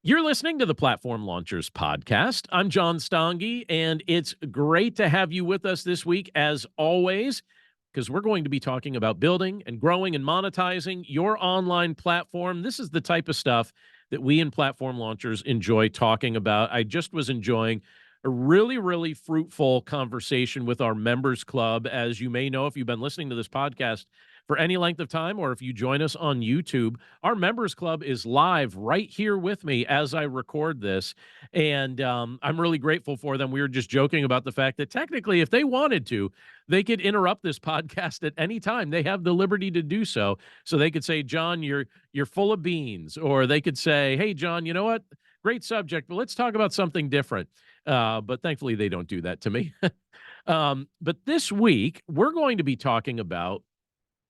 You're listening to the Platform Launchers podcast. I'm John Stange, and it's great to have you with us this week, as always, because we're going to be talking about building and growing and monetizing your online platform. This is the type of stuff that we in Platform Launchers enjoy talking about. I just was enjoying a really fruitful conversation with our members club. As you may know, if you've been listening to this podcast for any length of time, or if you join us on YouTube, our members club is live right here with me as I record this. And I'm really grateful for them. We were just joking about the fact that technically, if they wanted to, they could interrupt this podcast at any time. They have the liberty to do so. So they could say, John, you're full of beans. Or they could say, hey, John, you know what? Great subject, but let's talk about something different. But thankfully, they don't do that to me. But this week, we're going to be talking about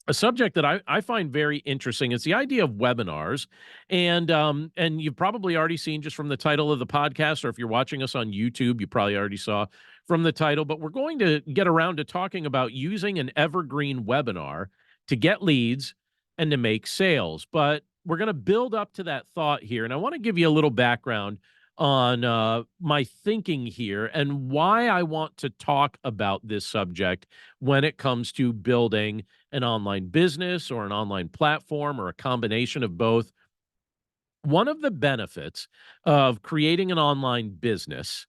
a subject that I find very interesting. It's the idea of webinars. And you've probably already seen just from the title of the podcast, or if you're watching us on YouTube, you probably already saw from the title, but we're going to get around to talking about using an evergreen webinar to get leads and to make sales. But we're going to build up to that thought here. And I want to give you a little background on my thinking here and why I want to talk about this subject when it comes to building an online business or an online platform or a combination of both. One of the benefits of creating an online business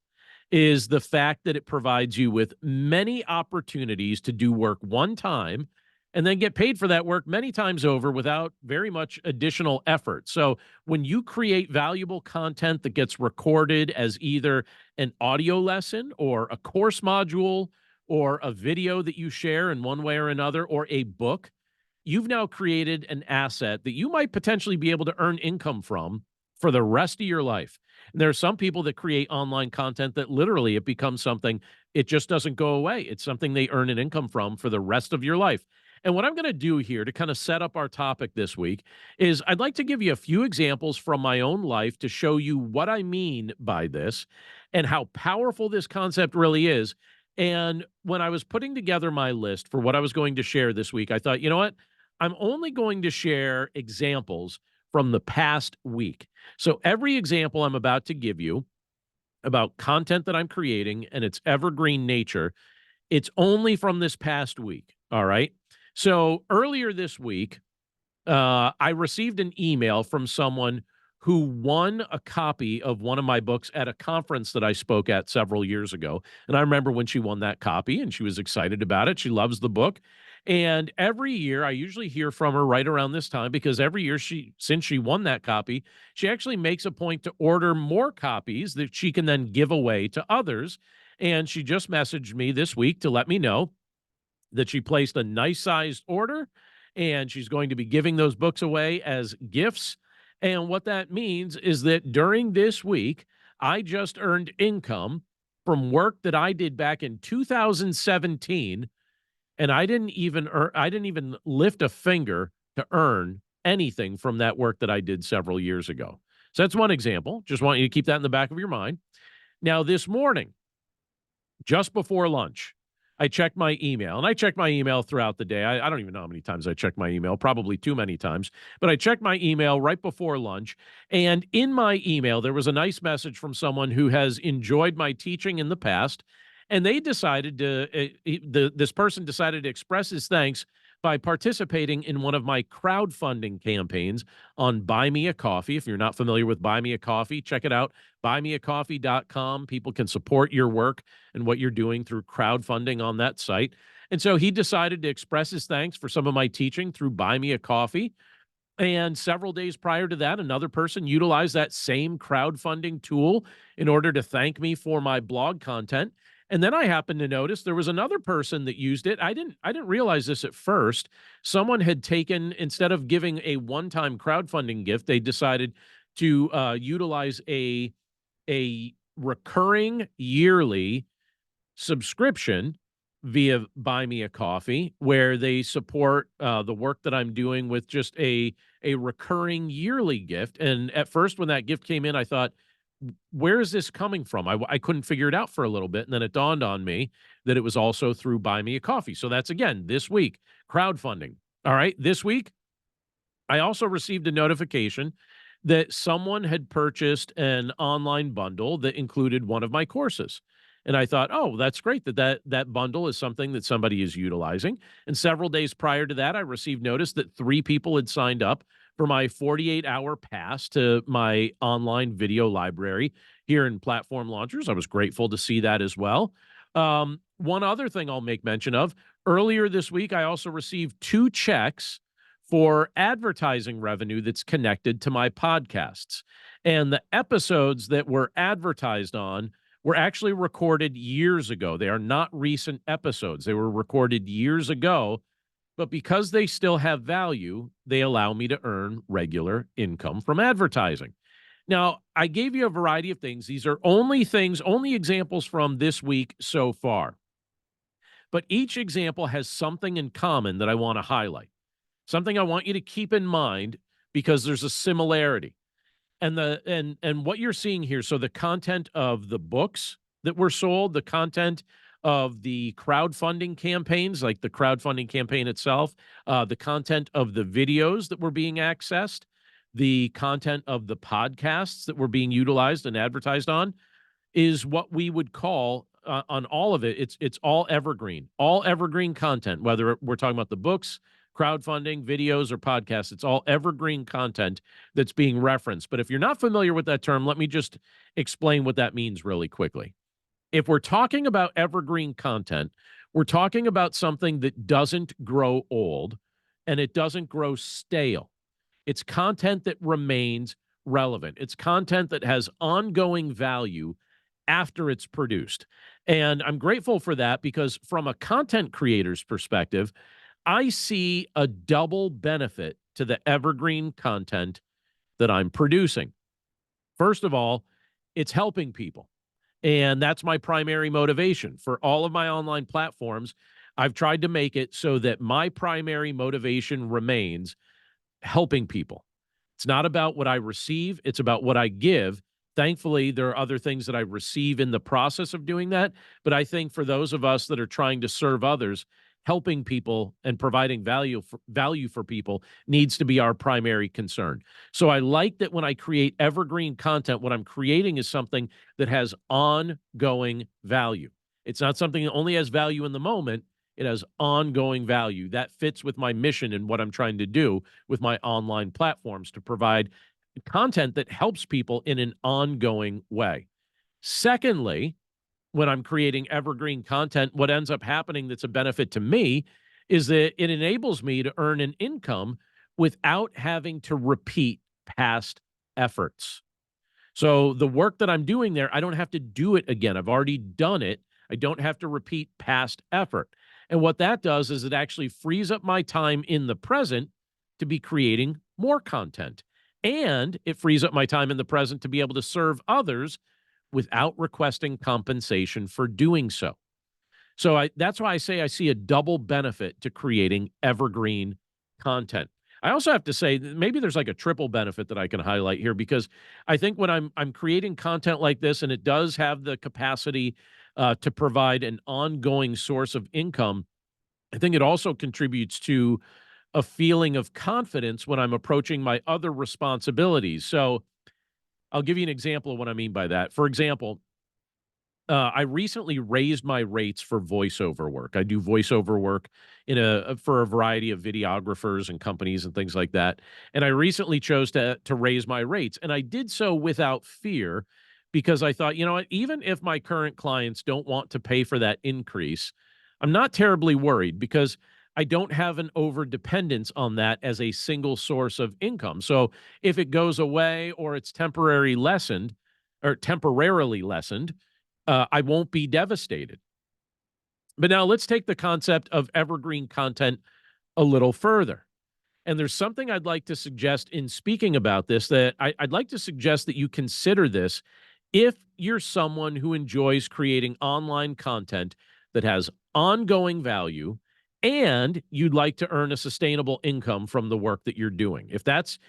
is the fact that it provides you with many opportunities to do work one time and then get paid for that work many times over without very much additional effort. So when you create valuable content that gets recorded as either an audio lesson or a course module or a video that you share in one way or another, or a book, you've now created an asset that you might potentially be able to earn income from for the rest of your life. And there are some people that create online content that literally it becomes something, it just doesn't go away. It's something they earn an income from for the rest of your life. And what I'm going to do here to kind of set up our topic this week is I'd like to give you a few examples from my own life to show you what I mean by this and how powerful this concept really is. And when I was putting together my list for what I was going to share this week, I thought, you know what? I'm only going to share examples from the past week. So every example I'm about to give you about content that I'm creating and its evergreen nature, it's only from this past week. All right. So earlier this week, I received an email from someone who won a copy of one of my books at a conference that I spoke at several years ago. And I remember when she won that copy and she was excited about it. She loves the book. And every year I usually hear from her right around this time because every year since she won that copy, she actually makes a point to order more copies that she can then give away to others. And she just messaged me this week to let me know that she placed a nice sized order and she's going to be giving those books away as gifts. And what that means is that during this week, I just earned income from work that I did back in 2017, and I didn't even lift a finger to earn anything from that work that I did several years ago. So that's one example. Just want you to keep that in the back of your mind. Now, this morning, just before lunch, I checked my email, and I checked my email throughout the day. I don't even know how many times I checked my email, probably too many times, but I checked my email right before lunch. And in my email, there was a nice message from someone who has enjoyed my teaching in the past. And they decided this person decided to express his thanks by participating in one of my crowdfunding campaigns on Buy Me a Coffee. If you're not familiar with Buy Me a Coffee, check it out, buymeacoffee.com. People can support your work and what you're doing through crowdfunding on that site. And so he decided to express his thanks for some of my teaching through Buy Me a Coffee. And several days prior to that, another person utilized that same crowdfunding tool in order to thank me for my blog content. And then I happened to notice there was another person that used it. I didn't realize this at first. Someone had taken, instead of giving a one-time crowdfunding gift, they decided to utilize a recurring yearly subscription via Buy Me a Coffee, where they support the work that I'm doing with just a recurring yearly gift. And at first, when that gift came in, I thought, where is this coming from? I couldn't figure it out for a little bit. And then it dawned on me that it was also through Buy Me a Coffee. So that's, again, this week, crowdfunding. All right. This week, I also received a notification that someone had purchased an online bundle that included one of my courses. And I thought, oh, that's great that bundle is something that somebody is utilizing. And several days prior to that, I received notice that 3 people had signed up for my 48-hour pass to my online video library here in Platform Launchers. I was grateful to see that as well. One other thing I'll make mention of, earlier this week, I also received 2 checks for advertising revenue that's connected to my podcasts. And the episodes that were advertised on were actually recorded years ago. They are not recent episodes. They were recorded years ago, but because they still have value, they allow me to earn regular income from advertising. Now, I gave you a variety of things. These are only examples from this week so far. But each example has something in common that I want to highlight. Something I want you to keep in mind because there's a similarity. And what you're seeing here, so the content of the books that were sold, the content of the crowdfunding campaigns, like the crowdfunding campaign itself, the content of the videos that were being accessed, the content of the podcasts that were being utilized and advertised on, is what we would call on all of it. It's all evergreen content. Whether we're talking about the books, crowdfunding, videos, or podcasts, it's all evergreen content that's being referenced. But if you're not familiar with that term, let me just explain what that means really quickly. If we're talking about evergreen content, we're talking about something that doesn't grow old and it doesn't grow stale. It's content that remains relevant. It's content that has ongoing value after it's produced. And I'm grateful for that because from a content creator's perspective, I see a double benefit to the evergreen content that I'm producing. First of all, it's helping people. And that's my primary motivation for all of my online platforms. I've tried to make it so that my primary motivation remains helping people. It's not about what I receive, it's about what I give. Thankfully, there are other things that I receive in the process of doing that. But I think for those of us that are trying to serve others, helping people and providing value for people needs to be our primary concern. So I like that when I create evergreen content, what I'm creating is something that has ongoing value. It's not something that only has value in the moment. It has ongoing value. That fits with my mission and what I'm trying to do with my online platforms to provide content that helps people in an ongoing way. Secondly, when I'm creating evergreen content, what ends up happening that's a benefit to me is that it enables me to earn an income without having to repeat past efforts. So the work that I'm doing there, I don't have to do it again. I've already done it. I don't have to repeat past effort. And what that does is it actually frees up my time in the present to be creating more content. And it frees up my time in the present to be able to serve others without requesting compensation for doing so. So that's why I say I see a double benefit to creating evergreen content. I also have to say that maybe there's like a triple benefit that I can highlight here because I think when I'm creating content like this and it does have the capacity to provide an ongoing source of income, I think it also contributes to a feeling of confidence when I'm approaching my other responsibilities. So I'll give you an example of what I mean by that. For example, I recently raised my rates for voiceover work. I do voiceover work for a variety of videographers and companies and things like that. And I recently chose to raise my rates, and I did so without fear because I thought, you know what, even if my current clients don't want to pay for that increase, I'm not terribly worried because I don't have an over dependence on that as a single source of income. So if it goes away or it's temporarily lessened, I won't be devastated. But now let's take the concept of evergreen content a little further. And there's something I'd like to suggest in speaking about this that I'd like to suggest that you consider this if you're someone who enjoys creating online content that has ongoing value and you'd like to earn a sustainable income from the work that you're doing. If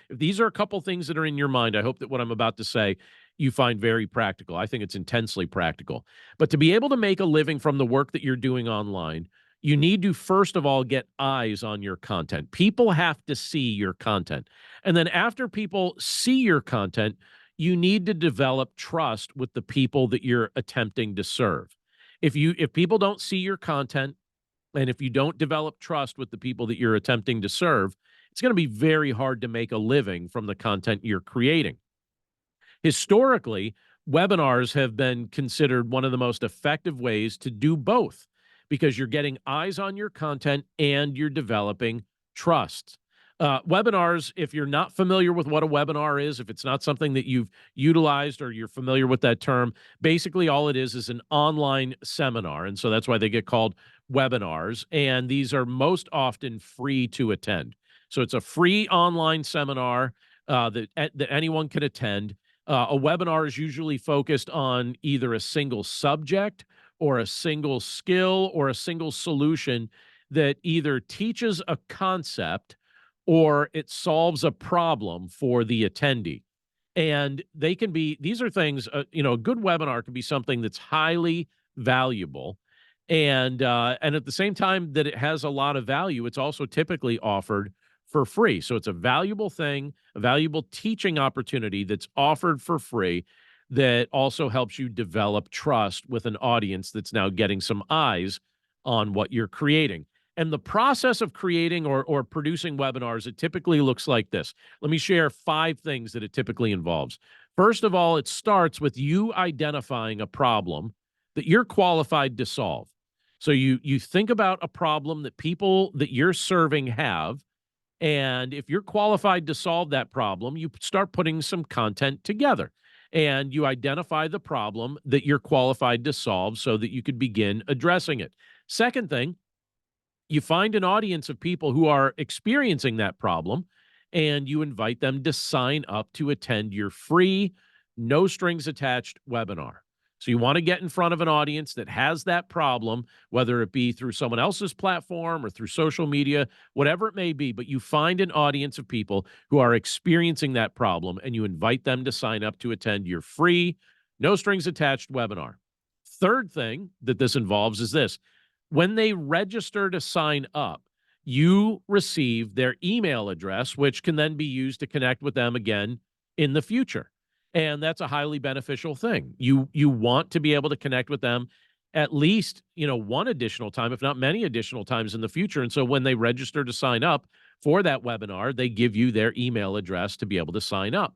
these are a couple things that are in your mind, I hope that what I'm about to say you find very practical. I think it's intensely practical. But to be able to make a living from the work that you're doing online, You need to first of all get eyes on your content. People have to see your content. And then after people see your content, you need to develop trust with the people that you're attempting to serve. If people don't see your content, and if you don't develop trust with the people that you're attempting to serve, it's going to be very hard to make a living from the content you're creating. Historically, webinars have been considered one of the most effective ways to do both because you're getting eyes on your content and you're developing trust. Webinars, if you're not familiar with what a webinar is, if it's not something that you've utilized or you're familiar with that term, basically all it is an online seminar. And so that's why they get called webinars. And these are most often free to attend. So it's a free online seminar that anyone can attend. A webinar is usually focused on either a single subject or a single skill or a single solution that either teaches a concept or it solves a problem for the attendee. And they can be, these are things, a good webinar can be something that's highly valuable. And at the same time that it has a lot of value, it's also typically offered for free. So it's a valuable thing, a valuable teaching opportunity that's offered for free that also helps you develop trust with an audience that's now getting some eyes on what you're creating. And the process of creating or producing webinars, it typically looks like this. Let me share 5 things that it typically involves. First of all, it starts with you identifying a problem that you're qualified to solve. So you think about a problem that people that you're serving have, and if you're qualified to solve that problem, you start putting some content together and you identify the problem that you're qualified to solve so that you could begin addressing it. Second thing, you find an audience of people who are experiencing that problem and you invite them to sign up to attend your free, no strings attached webinar. So you want to get in front of an audience that has that problem, whether it be through someone else's platform or through social media, whatever it may be, but you find an audience of people who are experiencing that problem and you invite them to sign up to attend your free, no strings attached webinar. Third thing that this involves is this: when they register to sign up, you receive their email address, which can then be used to connect with them again in the future. And that's a highly beneficial thing. You want to be able to connect with them at least, one additional time, if not many additional times in the future. And so when they register to sign up for that webinar, they give you their email address to be able to sign up.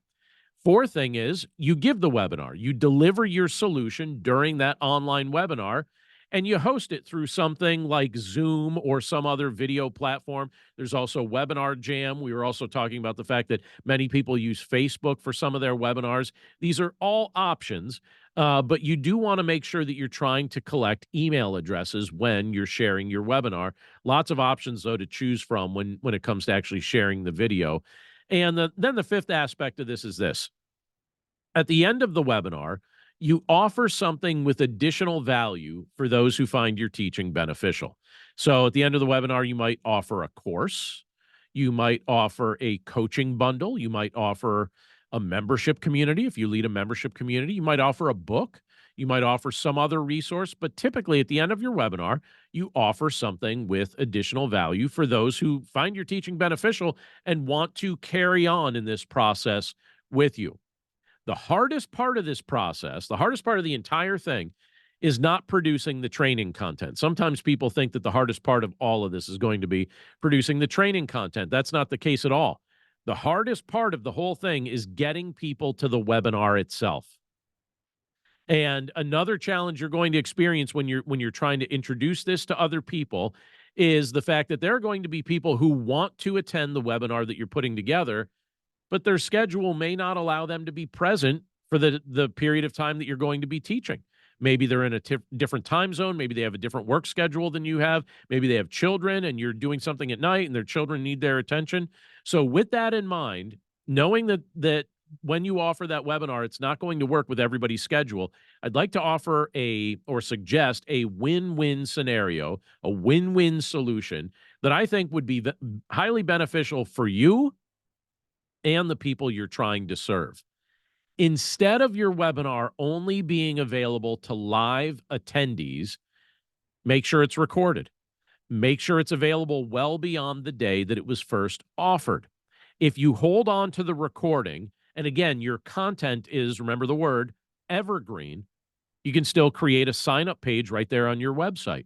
Fourth thing is you give the webinar, you deliver your solution during that online webinar, and you host it through something like Zoom or some other video platform. There's also Webinar Jam. We were also talking about the fact that many people use Facebook for some of their webinars. These are all options, but you do want to make sure that you're trying to collect email addresses when you're sharing your webinar. Lots of options, though, to choose from when it comes to actually sharing the video. And then the fifth aspect of this is this: at the end of the webinar, you offer something with additional value for those who find your teaching beneficial. So at the end of the webinar, you might offer a course, you might offer a coaching bundle, you might offer a membership community. If you lead a membership community, you might offer a book, you might offer some other resource. But typically at the end of your webinar, you offer something with additional value for those who find your teaching beneficial and want to carry on in this process with you. The hardest part of this process, the hardest part of the entire thing, is not producing the training content. Sometimes people think that the hardest part of all of this is going to be producing the training content. That's not the case at all. The hardest part of the whole thing is getting people to the webinar itself. And another challenge you're going to experience when you're trying to introduce this to other people is the fact that there are going to be people who want to attend the webinar that you're putting together, but their schedule may not allow them to be present for the period of time that you're going to be teaching. Maybe they're in a different time zone. Maybe they have a different work schedule than you have. Maybe they have children and you're doing something at night and their children need their attention. So with that in mind, knowing that when you offer that webinar, it's not going to work with everybody's schedule, I'd like to offer or suggest a win-win scenario, a win-win solution that I think would be highly beneficial for you and the people you're trying to serve. Instead of your webinar only being available to live attendees, make sure it's recorded. Make sure it's available well beyond the day that it was first offered. If you hold on to the recording, and again, your content is, remember the word, evergreen, you can still create a sign up page right there on your website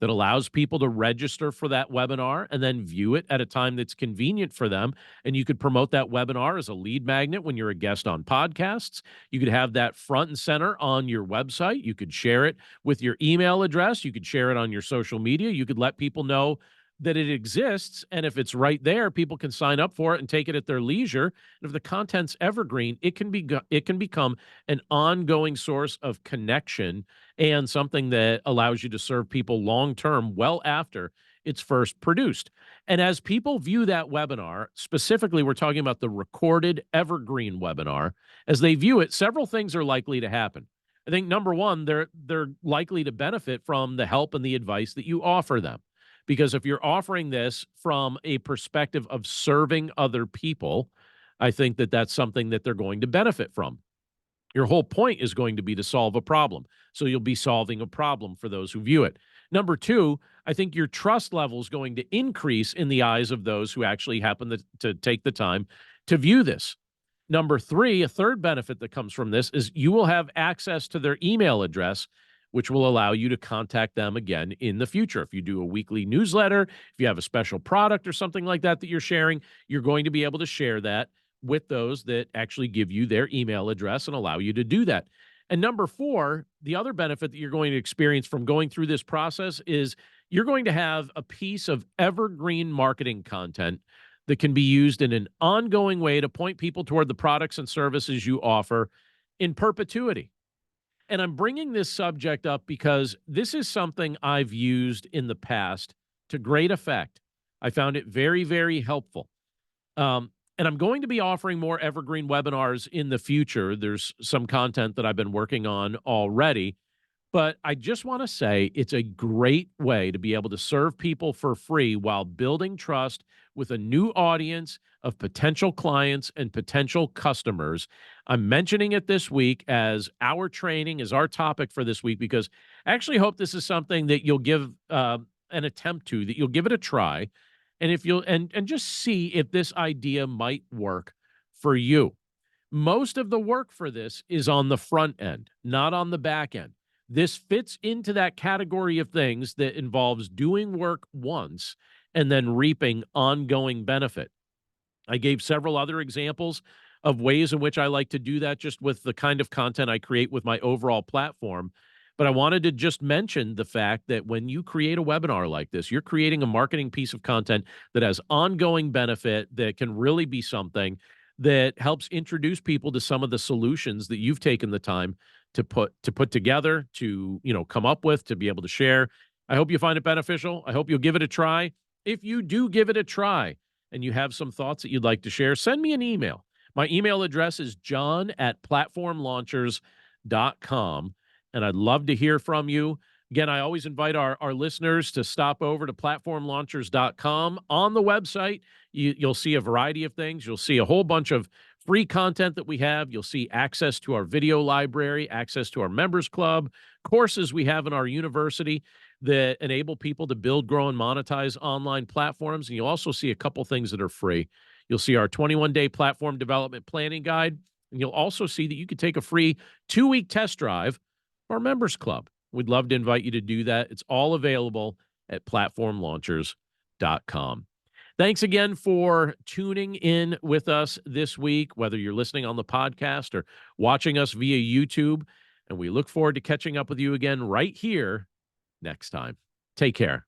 that allows people to register for that webinar and then view it at a time that's convenient for them. And you could promote that webinar as a lead magnet when you're a guest on podcasts. You could have that front and center on your website. You could share it with your email address. You could share it on your social media. You could let people know that it exists. And if it's right there, people can sign up for it and take it at their leisure. And if the content's evergreen, it can become an ongoing source of connection and something that allows you to serve people long term, well after it's first produced. And as people view that webinar, specifically, we're talking about the recorded evergreen webinar, as they view it, several things are likely to happen. I think number one, they're likely to benefit from the help and the advice that you offer them. Because if you're offering this from a perspective of serving other people, I think that that's something that they're going to benefit from. Your whole point is going to be to solve a problem. So you'll be solving a problem for those who view it. Number two, I think your trust level is going to increase in the eyes of those who actually happen to take the time to view this. Number three, a third benefit that comes from this is you will have access to their email address, which will allow you to contact them again in the future. If you do a weekly newsletter, if you have a special product or something like that that you're sharing, you're going to be able to share that with those that actually give you their email address and allow you to do that. And number four, the other benefit that you're going to experience from going through this process is you're going to have a piece of evergreen marketing content that can be used in an ongoing way to point people toward the products and services you offer in perpetuity. And I'm bringing this subject up because this is something I've used in the past to great effect. I found it very, very helpful. And I'm going to be offering more evergreen webinars in the future. There's some content that I've been working on already. But I just want to say it's a great way to be able to serve people for free while building trust with a new audience of potential clients and potential customers. I'm mentioning it this week as our training, as our topic for this week, because I actually hope this is something that you'll give an attempt to, that you'll give it a try. And if you'll and just see if this idea might work for you. Most of the work for this is on the front end, not on the back end. This fits into that category of things that involves doing work once and then reaping ongoing benefit. I gave several other examples of ways in which I like to do that just with the kind of content I create with my overall platform. But I wanted to just mention the fact that when you create a webinar like this, you're creating a marketing piece of content that has ongoing benefit, that can really be something that helps introduce people to some of the solutions that you've taken the time to put together, to, come up with, to be able to share. I hope you find it beneficial. I hope you'll give it a try. If you do give it a try and you have some thoughts that you'd like to share, send me an email. My email address is john@platformlaunchers.com, and I'd love to hear from you. Again, I always invite our listeners to stop over to platformlaunchers.com. On the website, you'll see a variety of things. You'll see a whole bunch of free content that we have. You'll see access to our video library, access to our members club, courses we have in our university that enable people to build, grow, and monetize online platforms. And you'll also see a couple things that are free. You'll see our 21-day platform development planning guide, and you'll also see that you could take a free 2-week test drive of our members club. We'd love to invite you to do that. It's all available at platformlaunchers.com. Thanks again for tuning in with us this week, whether you're listening on the podcast or watching us via YouTube. And we look forward to catching up with you again right here next time. Take care.